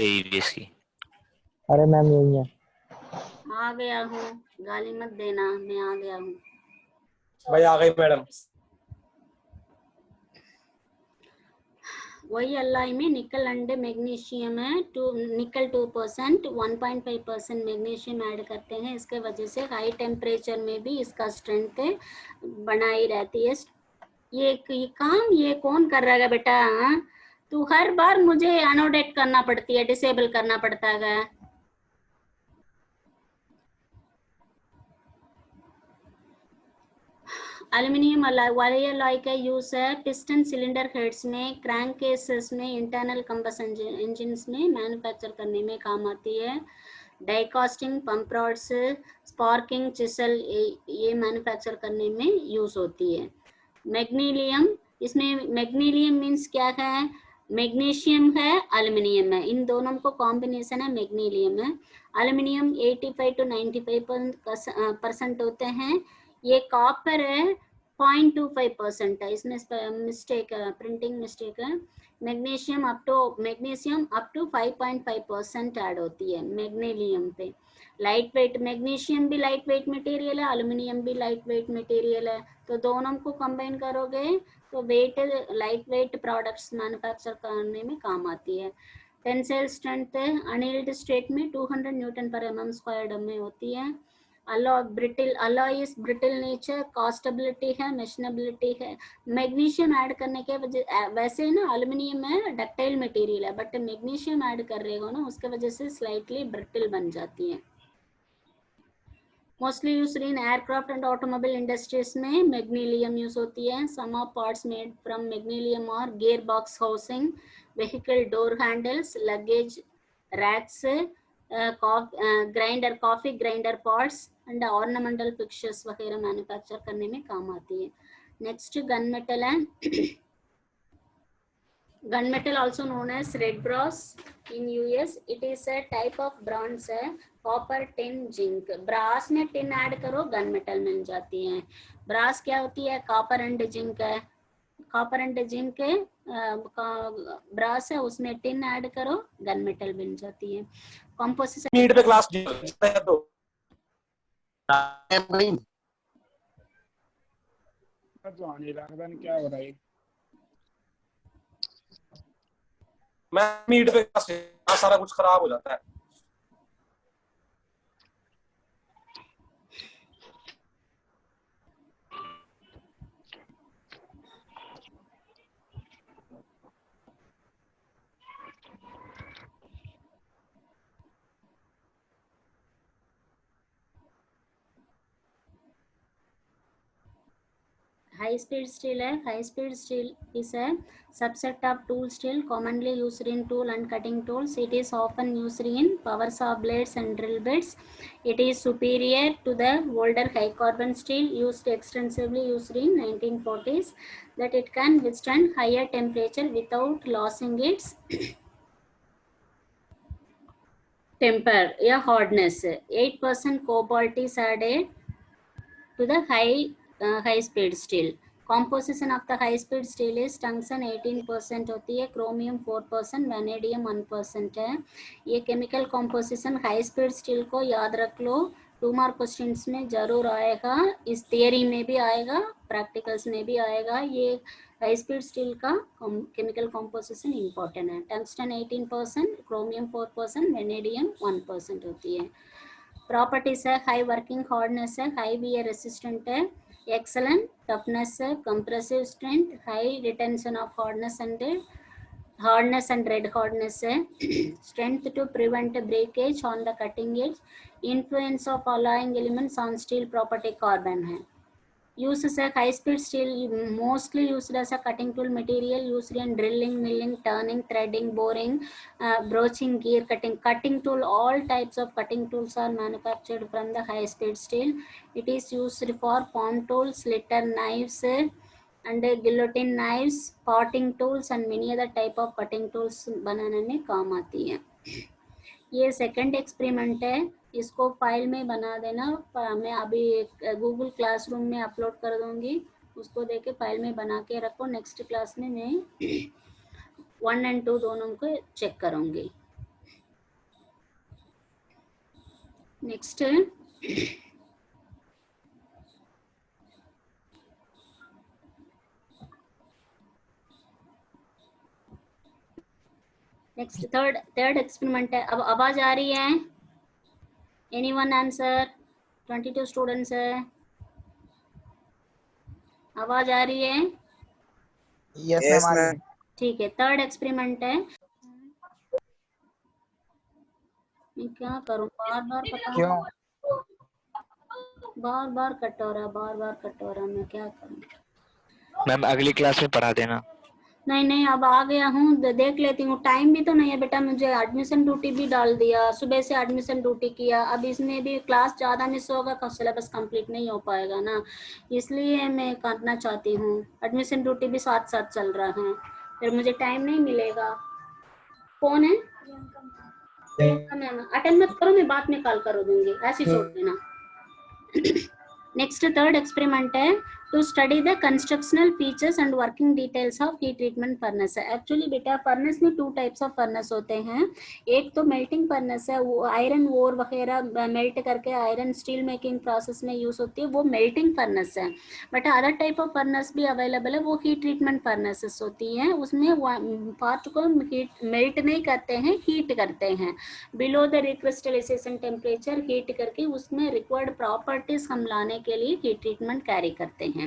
EVS की। अरे ma'am यही है। आ गया हूँ, गाली मत देना, मैं आ गया हूँ। भाई आ गई मैडम। वही एलआई में निकल अंडे मैग्नीशियम है, निकल 2%, 1.5% मैग्नीशियम ऐड करते हैं। इसके वजह से हाई टेम्परेचर में भी इसका स्ट्रेंथ बनाई रहती है। ये काम ये कौन कर रहा है बेटा? तू हर बार मुझे अनोडेट करना पड़ती है, डिसेबल करना पड़ता है। एल्यूमिनियम वाले अलॉय का यूज है पिस्टन सिलेंडर हेड्स में, क्रैंक केसेस में, इंटरनल कंबसन इंजन्स में मैन्युफैक्चर करने में काम आती है। Die casting, pump rods, sparking, chisel ये मैन्युफैक्चर करने में यूज होती है। मैग्नीशियम, इसमें मैग्नीशियम मीन्स क्या है? मैग्नीशियम है, एल्यूमिनियम है, इन दोनों को कॉम्बिनेशन है, मैग्नीशियम है। एल्यूमिनियम 85 to 95% होते हैं। ये कॉपर है 0.25% है, इसमें मिस्टेक है, प्रिंटिंग मिस्टेक है। मैग्नीशियम अप टू 5.5% ऐड होती है मैग्नीशियम पे। लाइट वेट, मैग्नीशियम भी लाइट वेट मटेरियल है, एल्यूमिनियम भी लाइट वेट मटेरियल है, तो दोनों को कंबाइन करोगे तो लाइट वेट प्रोडक्ट्स मैन्युफैक्चर करने में काम आती है। टेंसाइल स्ट्रेंथ अनयील्ड स्टेट में 200 न्यूटन पर mm² में होती है। अलॉय इज ब्रिटल नेचर, कास्टेबिलिटी है, मेशनेबिलिटी है। मैग्नीशियम ऐड करने के वजह, वैसे ना एल्यूमिनियम में डक्टाइल मटेरियल है, बट मैग्नीशियम ऐड कर रहे हो ना, उसके वजह से स्लाइटली ब्रिटल बन जाती है। Mostly use in aircraft and automobile industries में मैग्नीशियम यूज होती है। Some of parts made from magnesium और gear box housing, vehicle door handles, luggage racks, grinder, coffee grinder pots and ornamental fixtures वगैरह manufacture करने में काम आती है। नेक्स्ट गन मेटल है। Gunmetal also known as red brass in US. It is a type of bronze है, copper, tin, zinc. brass में tin add करो गन मेटल मिल जाती है। brass क्या होती है? copper and zinc है, copper and zinc है, brass है, उसमें tin ऐड करो गन मेटल मिल जाती है। composition नीट पे क्लास तो आने लगता नहीं क्या हो रहा है। मैं मीट पे सारा कुछ खराब हो जाता है। high speed steel है। high speed steel is a subset of tool steel commonly used in tool and cutting tools. It is often used in power saw blades and drill bits. It is superior to the older high carbon steel used extensively used in 1940s, that it can withstand higher temperature without losing its temper या hardness. 8% cobalt is added to the high speed steel. Composition of the high speed steel is tungsten 18% होती है, chromium 4%, vanadium 1% है। ये chemical composition high speed steel को याद रख लो, 2 mark questions में जरूर आएगा, इस थियरी में भी आएगा, प्रैक्टिकल्स में भी आएगा। ये हाई स्पीड स्टील का केमिकल कॉम्पोजिशन इंपॉर्टेंट है। टंगस्टन 18%, क्रोमियम 4%, वेनेडियम 1% होती है। प्रॉपर्टीज है, हाई वर्किंग हार्डनेस है, हाई वियर रेसिस्टेंट है, एक्सलेंट टफनेस है, compressive strength, high retention of hardness and red hardness है, strength to prevent breakage on the cutting edge, influence of alloying elements on steel property carbon है। Uses a high speed steel mostly used as a cutting tool material, used in drilling, milling, turning, threading, boring, broaching, gear cutting tool. All types of cutting tools are manufactured from the high speed steel. It is used for palm tools, slitter knives and guillotine knives, potting tools and many other type of cutting tools बनाने में काम आती है। ये second experiment है, इसको file में बना देना, मैं अभी गूगल क्लासरूम में अपलोड कर दूंगी, उसको देके फाइल में बना के रखो। नेक्स्ट क्लास में मैं 1 और 2 दोनों को चेक करूंगी। नेक्स्ट थर्ड एक्सपेरिमेंट है। अब आवाज आ रही है? Anyone answer? 22 स्टूडेंट्स है, आवाज आ रही है? यस मैम आ रही है। ठीक है, थर्ड एक्सपेरिमेंट है। मैं क्या करूं, बार बार पता क्यों? बार बार कट हो रहा, मैं क्या करूं? मैम अगली क्लास में पढ़ा देना। नहीं अब आ गया हूँ, देख लेती हूँ। टाइम भी तो नहीं है बेटा, मुझे एडमिशन ड्यूटी भी डाल दिया, सुबह से एडमिशन ड्यूटी किया। अब इसमें भी क्लास ज़्यादा मिस होगा तो सिलेबस कंप्लीट नहीं हो पाएगा ना, इसलिए मैं करना चाहती हूँ। एडमिशन ड्यूटी भी साथ साथ चल रहा है, फिर मुझे टाइम नहीं मिलेगा। कौन है? प्रियंका मैम। अटेंड मत करो, मैं बाद में कॉल कर दूंगी, ऐसे छोड़ देना। नेक्स्ट थर्ड एक्सपेरिमेंट है to study the constructional features and working details of heat treatment furnace है। एक्चुअली बेटा फर्नेस में 2 टाइप्स ऑफ फर्नेस होते हैं। एक तो मेल्टिंग फर्नेस है, वो आयरन ओर वगैरह मेल्ट करके आयरन स्टील मेकिंग प्रोसेस में यूज होती है, वो मेल्टिंग फर्नेस है। But other type of furnace भी अवेलेबल है, वो हीट ट्रीटमेंट फर्नेसेस होती है। उसमें पार्ट को हीट मेल्ट नहीं करते हैं, हीट करते हैं below the recrystallisation temperature, heat करके उसमें रिक्वायर्ड प्रॉपर्टीज हम लाने के लिए हीट ट्रीटमेंट कैरी करते हैं।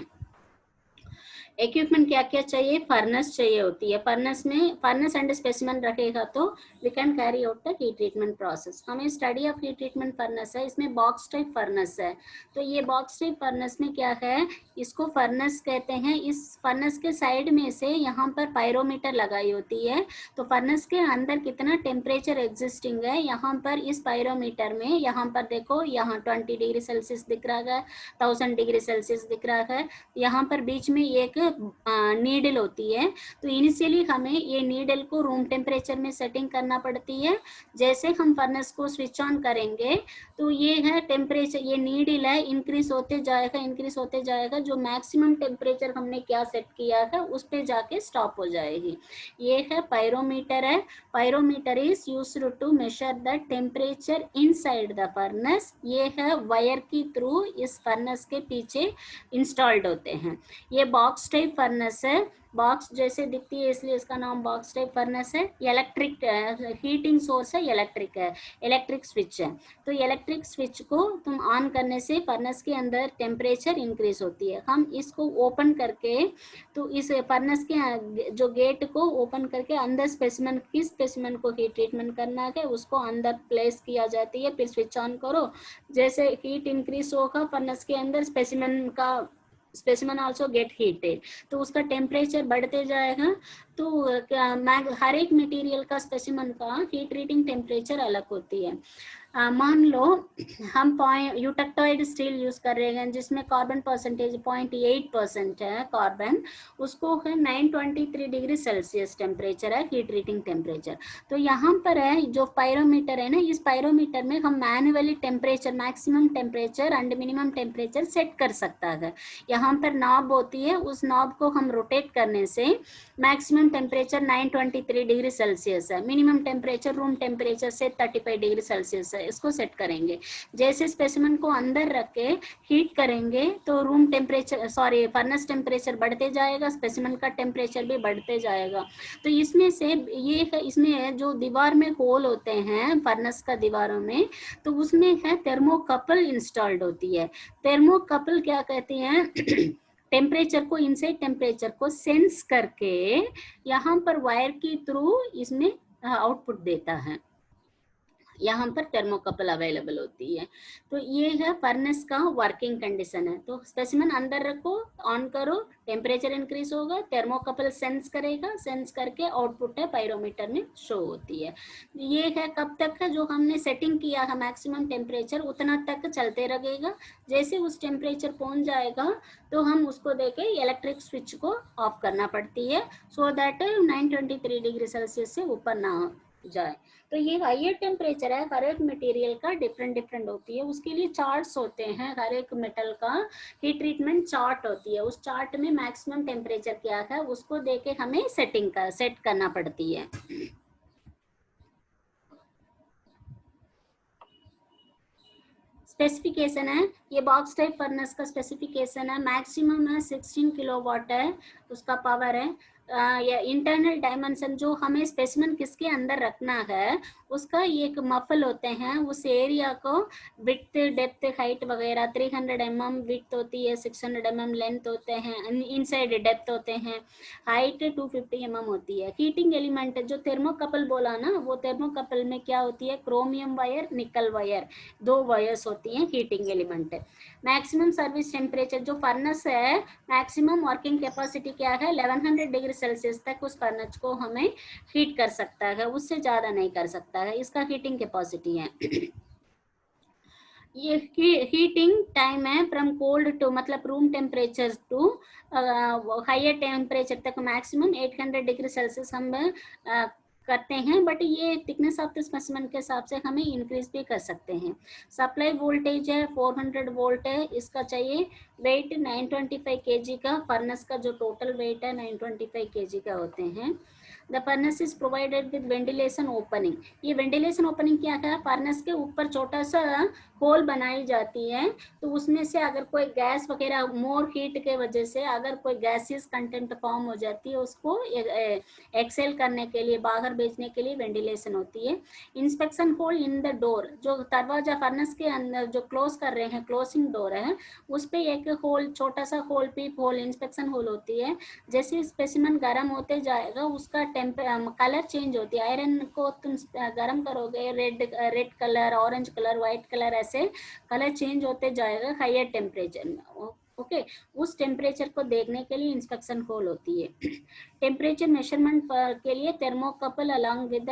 इक्विपमेंट क्या क्या चाहिए? फर्नेस चाहिए होती है। फर्नेस में फर्नेस एंड स्पेसिमेन रखेगा तो we can carry out the heat treatment process. हमें study of heat treatment furnace है, इसमें बॉक्स टाइप फर्नेस है। तो ये बॉक्स टाइप फर्नेस में क्या है, इसको फर्नेस कहते हैं। इस फर्नेस के साइड में से यहाँ पर पायरोमीटर लगाई होती है, तो फर्नेस के अंदर कितना टेम्परेचर एग्जिस्टिंग है, यहाँ पर इस पायरोमीटर में, यहाँ पर देखो, यहाँ 20 डिग्री सेल्सियस दिख रहा है, 1000 डिग्री सेल्सियस दिख रहा है। यहाँ पर बीच में एक नीडल होती है, तो इनिशियली हमें ये नीडल को रूम टेम्परेचर में सेटिंग करना पड़ती है। जैसे हम फर्नेस को स्विच ऑन करेंगे तो ये है टेम्परेचर, ये नीडल है, इंक्रीज होते जाएगा, जो मैक्सिमम टेम्परेचर हमने क्या सेट किया है उस पे जाके स्टॉप हो जाएगी। ये है पायरोमीटर है। Pyrometer is used to measure the temperature inside the furnace. ये है वायर की थ्रू इस फर्नेस के पीछे इंस्टॉल्ड होते हैं। ये बॉक्स टाइप फर्नेस है, बॉक्स जैसे दिखती है इसलिए इसका नाम बॉक्स टाइप फर्नेस है। इलेक्ट्रिक हीटिंग सोर्स है, इलेक्ट्रिक स्विच है। तो इलेक्ट्रिक स्विच को तुम ऑन करने से फर्नेस के अंदर टेम्परेचर इंक्रीज होती है। हम इसको ओपन करके, तो इस फर्नेस के जो गेट को ओपन करके अंदर स्पेसिमेन, किस स्पेसिमेन को हीट ट्रीटमेंट करना है उसको अंदर प्लेस किया जाती है। फिर स्विच ऑन करो, जैसे हीट इंक्रीज होगा फर्नेस के अंदर, स्पेसिमेन आल्सो गेट हीटेड, तो उसका टेम्परेचर बढ़ते जाएगा। तो हर एक मटेरियल का स्पेसिमेन का हीट ट्रीटिंग टेम्परेचर अलग होती है। मान लो हम यूटेक्टॉइड स्टील यूज कर रहे हैं जिसमें कार्बन परसेंटेज 0.8% है कार्बन, उसको है 923 डिग्री सेल्सियस टेम्परेचर है हीट ट्रीटिंग टेम्परेचर। तो यहाँ पर है जो पायरोमीटर है ना, इस पायरोमीटर में हम manually temperature, maximum temperature and minimum temperature set कर सकता है। यहाँ पर नॉब होती है, उस नॉब को हम रोटेट करने से मैक्सिमम टेम्परेचर 923 डिग्री सेल्सियस है, मिनिमम टेम्परेचर रूम टेम्परेचर से 35 डिग्री सेल्सियस है, इसको सेट करेंगे। जैसे स्पेसिमेन को अंदर रख के हीट करेंगे तो room temperature, sorry furnace temperature बढ़ते जाएगा, स्पेसिमेन का टेम्परेचर भी बढ़ते जाएगा। तो इसमें से ये है, इसमें जो दीवार में होल होते हैं फर्नेस का दीवारों में, तो उसमें है थर्मोकपल इंस्टॉल्ड होती है। थर्मोकपल क्या कहती हैं टेम्परेचर को, इनसाइड टेम्परेचर को सेंस करके यहाँ पर वायर की थ्रू इसमें आउटपुट देता है। यहाँ पर थर्मोकपल अवेलेबल होती है। तो ये है फर्नेस का वर्किंग कंडीशन है। तो स्पेसिमेन अंदर रखो, ऑन करो, टेम्परेचर इंक्रीज होगा, थर्मोकपल सेंस करेगा, सेंस करके आउटपुट है पायरोमीटर में शो होती है। ये है कब तक है, जो हमने सेटिंग किया है मैक्सिमम टेम्परेचर उतना तक चलते रहेगा। जैसे उस टेम्परेचर पहुंच जाएगा तो हम उसको देके इलेक्ट्रिक स्विच को ऑफ करना पड़ती है, सो दैट 923 डिग्री सेल्सियस से ऊपर ना जाए। तो ये हायर टेम्परेचर है, हर एक मटेरियल का डिफरेंट होती है, उसके लिए चार्ट्स होते हैं। हर एक मेटल का हीट ट्रीटमेंट चार्ट होती है, उस चार्ट में मैक्सिमम टेम्परेचर क्या है उसको देके हमें सेट करना पड़ती है। स्पेसिफिकेशन है, ये बॉक्स टाइप फर्नेस का स्पेसिफिकेशन है, मैक्सिमम है 16 किलोवाट है उसका पावर है। या इंटरनल डायमेंशन जो हमें स्पेसिमेन किसके अंदर रखना है उसका ये एक मफल होते हैं, उस एरिया को विड्थ डेप्थ हाइट वगैरह 300 mm विड्थ होती है, 600 mm लेंथ होते हैं, इनसाइड डेप्थ होते हैं, हाइट 250 mm होती है। हीटिंग एलिमेंट जो थर्मोकपल बोला ना, वो थर्मोकपल में क्या होती है, क्रोमियम वायर निकल वायर, 2 वायर्स होती हैं heating element. Maximum service temperature जो फर्नेस है, मैक्सिमम वर्किंग कैपेसिटी क्या है 1100 डिग्री सेल्सियस तक उस फर्नेस को हमें हीट कर सकता है, उससे ज्यादा नहीं कर सकता है, इसका हीटिंग कैपेसिटी है। ये हीटिंग टाइम है फ्रॉम कोल्ड टू मतलब room temperature to higher temperature तक, मैक्सिमम 800 डिग्री सेल्सियस हम करते हैं, बट ये थिकनेस ऑफ द स्पेसिमेन के हिसाब से हमें इंक्रीज भी कर सकते हैं। सप्लाई वोल्टेज है 400 वोल्ट है, इसका चाहिए। वेट 925 kg का, फर्नेस का जो टोटल वेट है 925 kg का होते हैं। The furnace is provided with ventilation opening. ये वेंटिलेशन ओपनिंग क्या है, फर्नेस के ऊपर छोटा सा होल बनाई जाती है, तो उसमें से अगर कोई गैस वगैरह मोर हीट के वजह से अगर कोई गैसियस कंटेंट फॉर्म हो जाती है, उसको एक्सेल करने के लिए, बाहर भेजने के लिए वेंटिलेशन होती है। Inspection hole in the door, जो दरवाजा फर्नेस के अंदर जो क्लोज कर रहे हैं, क्लोजिंग डोर है, उस पे एक होल, छोटा सा होल, पीप होल, इंस्पेक्शन होल होती है। जैसे स्पेसिमेन गर्म होते जाएगा उसका कलर चेंज होती है। आयरन को तुम गर्म करोगे, red colour, orange colour, white colour, ऐसे कलर चेंज होते जाएगा हायर टेम्परेचर में। ओके, उस टेम्परेचर को देखने के लिए इंस्पेक्शन होल होती है। टेम्परेचर मेजरमेंट के लिए थर्मोकपल अलॉन्ग विद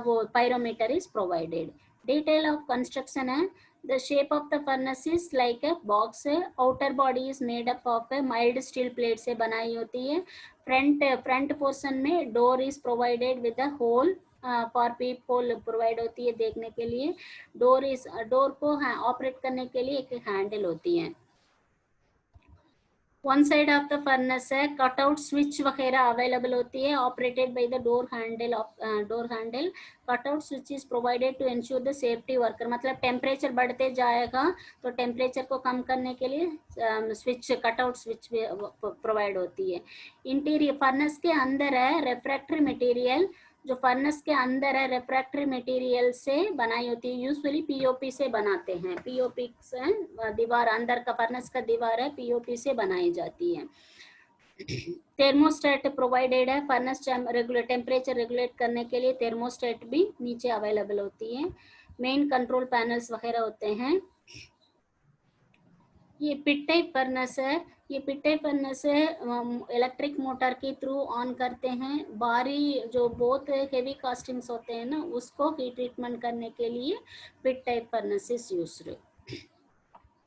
वो pyrometer is provided. Detail of construction है, the shape of the furnace is like a box, outer body is made up of a mild steel plate से बनाई होती है। front portion में door is provided with a hole for peep hole provide होती है देखने के लिए। डोर को ऑपरेट करने के लिए एक हैंडल होती है। One side of the furnace है, कटआउट स्विच वगैरह अवेलेबल होती है, operated by the door handle. Cutout switch is provided to ensure the safety worker, मतलब टेम्परेचर बढ़ते जाएगा तो टेम्परेचर को कम करने के लिए स्विच, कटआउट स्विच प्रोवाइड होती है। इंटीरियर फर्नेस के अंदर है रेफ्रैक्टरी मटेरियल, जो फर्नेस के अंदर है रेफ्रैक्टरी मटेरियल से बनाई होती है, यूजुअली पीओपी से बनाते हैं। पीओपी से दीवार, अंदर का फर्नेस का दीवार है पीओपी से बनाई जाती है। थर्मोस्टेट प्रोवाइडेड है, फर्नेस टेम्परेचर रेगुलेट करने के लिए थर्मोस्टेट भी नीचे अवेलेबल होती है। मेन कंट्रोल पैनल्स वगैरह होते हैं। ये पिट टाइप फर्नेस है, ये पिट टाइप फर्नेस है, इलेक्ट्रिक मोटर के थ्रू ऑन करते हैं। भारी जो बहुत हेवी कास्टिंग्स होते हैं ना, उसको हीट ट्रीटमेंट करने के लिए पिट टाइप फर्नेसेस यूज्ड,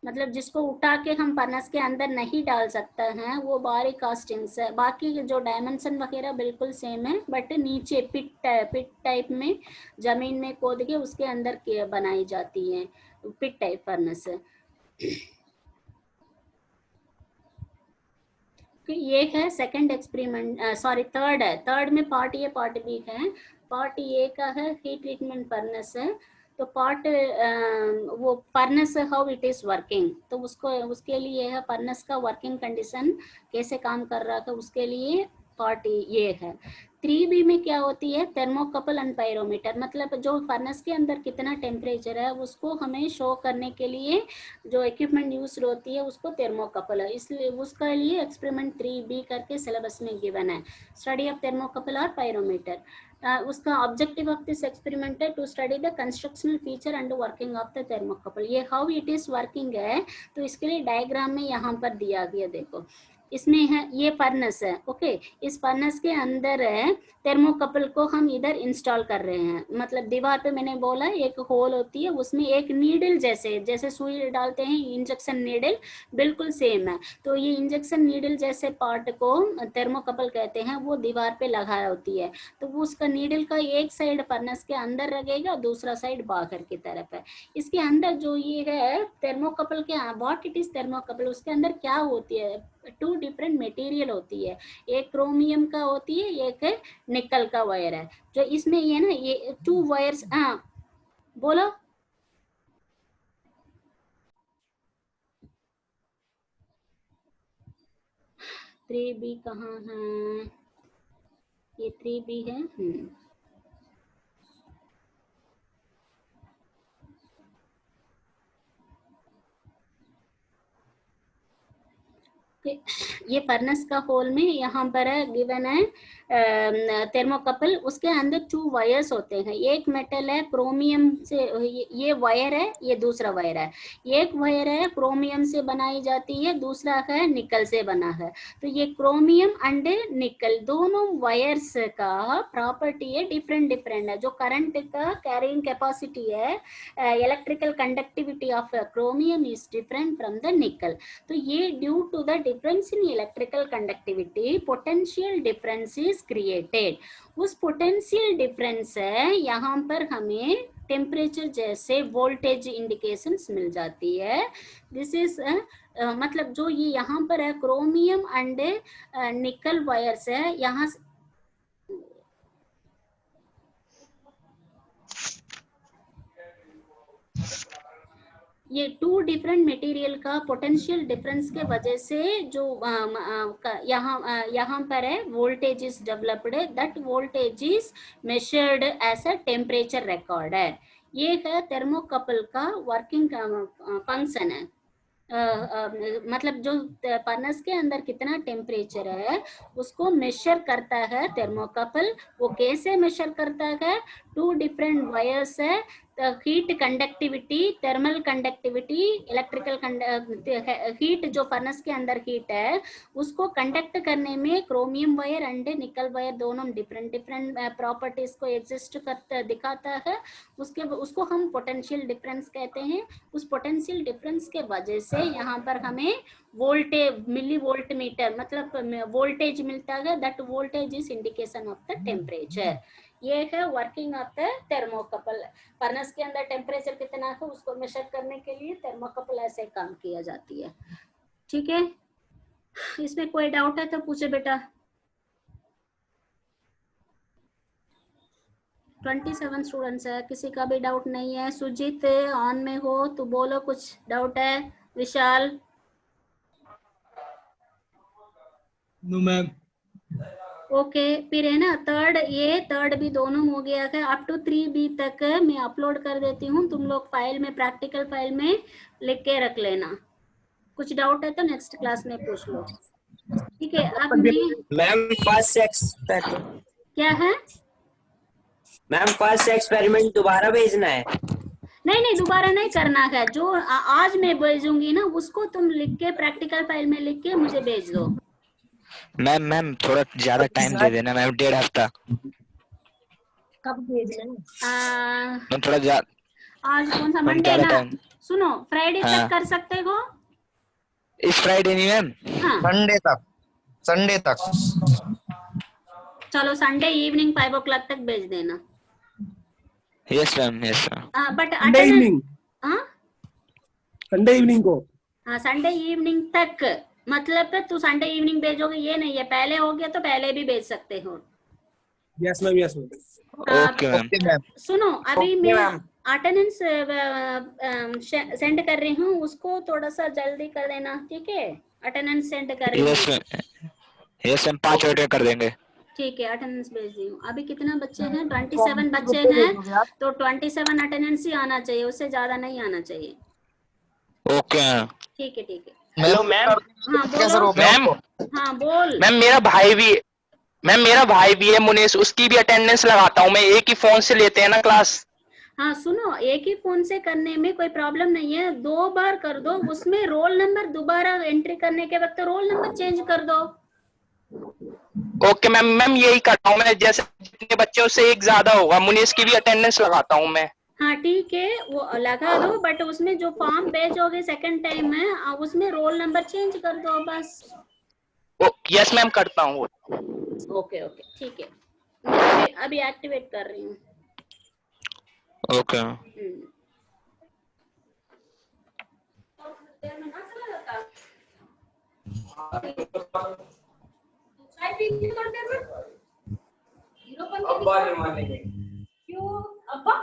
मतलब जिसको उठा के हम फर्नेस के अंदर नहीं डाल सकते हैं, वो भारी कास्टिंग्स है। बाकी जो डायमेंशन वगैरह बिल्कुल सेम है, बट नीचे पिट टाइप में जमीन में खोद के उसके अंदर बनाई जाती है, पिट टाइप फर्नेस है। ये है सेकंड एक्सपेरिमेंट, सॉरी थर्ड है। थर्ड में पार्ट ए पार्ट बी है। पार्ट ए का है हीट ट्रीटमेंट फर्नेस है, तो पार्ट वो furnace how it is working, तो उसके लिए है फर्नेस का वर्किंग कंडीशन कैसे काम कर रहा था, उसके लिए पार्ट ये है। 3B में क्या होती है, थर्मोकपल एंड पायरोमीटर, मतलब जो फर्नेस के अंदर कितना टेम्परेचर है उसको हमें शो करने के लिए जो इक्विपमेंट यूज होती है उसको थर्मोकपल है, इसलिए उसका लिए एक्सपेरिमेंट 3B करके सिलेबस में गिवन है, स्टडी ऑफ थर्मोकपल और पायरोमीटर। उसका ऑब्जेक्टिव ऑफ दिस एक्सपेरिमेंट है to study the constructional feature and working of the thermocouple. ये हाउ इट इज वर्किंग है, तो इसके लिए डायग्राम में यहाँ पर दिया गया, देखो इसमें है ये फर्नेस है। ओके, इस फर्नेस के अंदर है थर्मोकपल को हम इधर इंस्टॉल कर रहे हैं, मतलब दीवार पे मैंने बोला एक होल होती है, उसमें एक नीडल जैसे सुई डालते हैं, इंजेक्शन नीडल बिल्कुल सेम है, तो ये इंजेक्शन नीडल जैसे पार्ट को थर्मोकपल कहते हैं, वो दीवार पे लगाया होती है, तो वो उसका नीडल का एक साइड फर्नेस के अंदर लगेगा, दूसरा साइड बाहर की तरफ है। इसके अंदर जो ये है थर्मोकपल के व्हाट इट इज थर्मोकपल, उसके अंदर क्या होती है, 2 डिफरेंट मटेरियल होती है, एक क्रोमियम का होती है, एक निकल का वायर है। जो इसमें ये ना, ये 2 वायर्स, हाँ बोलो, 3B कहाँ है? ये 3B है। ये फर्नेस का होल में यहाँ पर है गिवन है थर्मोकपल, उसके अंदर 2 वायर्स होते हैं। एक मेटल है क्रोमियम से, ये वायर है, ये दूसरा वायर है। एक वायर है क्रोमियम से बनाई जाती है, दूसरा है निकल से बना है। तो ये क्रोमियम एंड निकल दोनों वायर्स का प्रॉपर्टी है डिफरेंट डिफरेंट है। जो करंट का कैरिंग कैपेसिटी है, electrical conductivity of chromium is different from the nickel. तो ये due to the difference in electrical conductivity potential difference is created. उस पोटेंशियल डिफरेंस है यहाँ पर हमें टेम्परेचर जैसे वोल्टेज इंडिकेशंस मिल जाती है। दिस इज मतलब जो ये यहाँ पर है क्रोमियम एंड निकल वायर्स है, यहाँ ये 2 डिफरेंट मटेरियल का पोटेंशियल डिफरेंस के वजह से जो यहाँ पर है voltage is developed, that voltage is measured as a temperature record है। ये है थर्मोकपल का वर्किंग फंक्शन है। मतलब जो फर्नेस के अंदर कितना टेम्परेचर है उसको मेजर करता है थर्मोकपल। वो कैसे मेजर करता है? 2 डिफरेंट वायर्स है, heat conductivity, thermal conductivity, electrical heat जो फर्नेस के अंदर हीट है उसको कंडक्ट करने में क्रोमियम वायर एंड निकल वायर दोनों डिफरेंट डिफरेंट प्रॉपर्टीज को एग्जिस्ट करता दिखाता है। उसको हम पोटेंशियल डिफरेंस कहते हैं। उस पोटेंशियल डिफरेंस के वजह से यहाँ पर हमें वोल्टेज मिली वोल्ट मीटर मतलब वोल्टेज मिलता है। That voltage is indication of the temperature. ये है working of the thermocouple. Furnace के अंदर टेम्परेचर कितना है उसको मेजर करने के लिए थर्मोकपल ऐसे काम किया जाती है। ठीक है, इसमें कोई डाउट है तो पूछे बेटा। 27 स्टूडेंट्स है, किसी का भी डाउट नहीं है? सुजीत ऑन में हो तो बोलो, कुछ डाउट है? विशाल? No ma'am. ओके, फिर है ना थर्ड भी दोनों हो गया है। अप टू 3B तक मैं अपलोड कर देती हूँ, तुम लोग फाइल में प्रैक्टिकल फाइल में लिख के रख लेना। कुछ डाउट है तो नेक्स्ट क्लास में पूछ लो। ठीक है, अब मैम फर्स्ट एक्सपेरिमेंट क्या है? मैम फर्स्ट एक्सपेरिमेंट दोबारा भेजना है? नहीं, दोबारा नहीं करना है। जो आज मैं भेजूंगी ना उसको तुम लिख के प्रैक्टिकल फाइल में लिख के मुझे भेज दो। मैम थोड़ा ज्यादा टाइम दे देना मैम, 1.5 हफ्ता। कब भेजना? मैम थोड़ा आज कौन सा मंडे ना? सुनो, फ्राइडे तक कर सकते हो? इस फ्राइडे नहीं मैम, संडे तक। चलो संडे इवनिंग 5 o'clock तक भेज देना। Yes ma'am, yes ma'am. But Sunday evening, Sunday evening को? हाँ, संडे इवनिंग तक। मतलब तू संडे इवनिंग भेजोगे ये नहीं है, पहले हो गया तो पहले भी भेज सकते हो। Yes ma'am, yes ma'am. Okay ma'am. सुनो, अभी मैं अटेंडेंस सेंड कर रही हूँ, उसको थोड़ा सा जल्दी कर देना। ठीक है, अटेंडेंस सेंड कर रही हूँ। यस मैम, 5 मिनट में कर देंगे। ठीक है, अटेंडेंस भेज दी हूँ। अभी कितना बच्चे हैं? 27 बच्चे हैं, तो 27 अटेंडेंस ही आना चाहिए, उससे ज्यादा नहीं आना चाहिए। ओके, ठीक है, ठीक है। Hello ma'am. हाँ बोलो मैम। हाँ बोल। मैम मेरा भाई भी है मुनीश, उसकी भी अटेंडेंस लगाता हूँ मैं, एक ही फोन से लेते हैं ना क्लास। हाँ सुनो, एक ही फोन से करने में कोई प्रॉब्लम नहीं है, 2 बार कर दो। उसमें रोल नंबर दोबारा एंट्री करने के वक्त रोल नंबर चेंज कर दो। ओके मैम यही करता हूँ मैं, जैसे जितने बच्चे उससे एक ज्यादा होगा। मुनीश की भी अटेंडेंस लगाता हूँ मैं। हाँ ठीक है, वो लगा दो, बट उसमें जो फॉर्म भेजोगे सेकंड टाइम है उसमें रोल नंबर चेंज कर दो बस। यस मैम, करता हूँ। ओके ओके, ठीक है, मैं अभी एक्टिवेट कर रही हूँ। ओके। क्यों अब्बा?